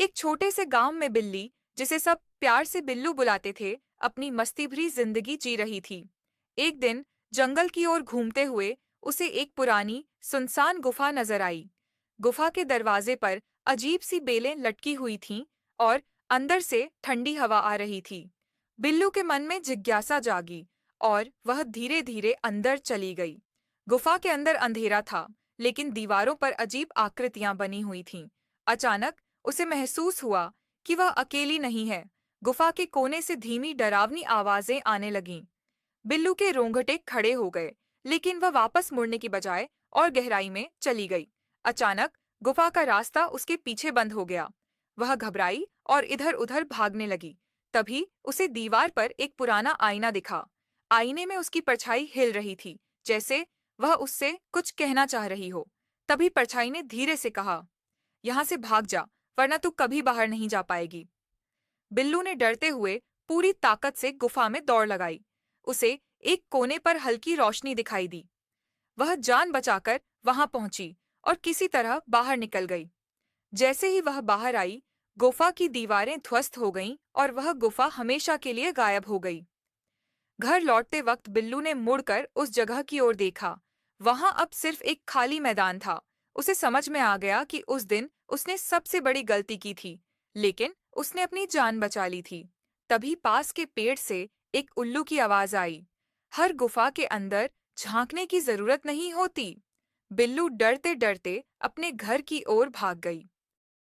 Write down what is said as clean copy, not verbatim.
एक छोटे से गांव में बिल्ली, जिसे सब प्यार से बिल्लू बुलाते थे, अपनी मस्ती भरी जिंदगी जी रही थी। एक दिन जंगल की ओर घूमते हुए उसे एक पुरानी सुनसान गुफा नजर आई। गुफा के दरवाजे पर अजीब सी बेलें लटकी हुई थीं और अंदर से ठंडी हवा आ रही थी। बिल्लू के मन में जिज्ञासा जागी और वह धीरे धीरे अंदर चली गई। गुफा के अंदर अंधेरा था, लेकिन दीवारों पर अजीब आकृतियां बनी हुई थीं। अचानक उसे महसूस हुआ कि वह अकेली नहीं है। गुफा के कोने से धीमी डरावनी आवाजें आने लगीं। बिल्लू के रोंगटे खड़े हो गए, लेकिन वह वापस मुड़ने की बजाय और गहराई में चली गई। अचानक गुफा का रास्ता उसके पीछे बंद हो गया। वह घबराई और इधर-उधर भागने लगी। तभी उसे दीवार पर एक पुराना आईना दिखा। आईने में उसकी परछाई हिल रही थी, जैसे वह उससे कुछ कहना चाह रही हो। तभी परछाई ने धीरे से कहा, यहाँ से भाग जा, वरना तू कभी बाहर नहीं जा पाएगी। बिल्लू ने डरते हुए पूरी ताकत से गुफा में दौड़ लगाई। उसे एक कोने पर हल्की रोशनी दिखाई दी। वह जान बचाकर वहां पहुंची और किसी तरह बाहर निकल गई। जैसे ही वह बाहर आई, गुफा की दीवारें ध्वस्त हो गईं और वह गुफा हमेशा के लिए गायब हो गई। घर लौटते वक्त बिल्लू ने मुड़कर उस जगह की ओर देखा। वहां अब सिर्फ एक खाली मैदान था। उसे समझ में आ गया कि उस दिन उसने सबसे बड़ी गलती की थी, लेकिन उसने अपनी जान बचा ली थी। तभी पास के पेड़ से एक उल्लू की आवाज आई, हर गुफा के अंदर झांकने की जरूरत नहीं होती। बिल्लू डरते डरते अपने घर की ओर भाग गई।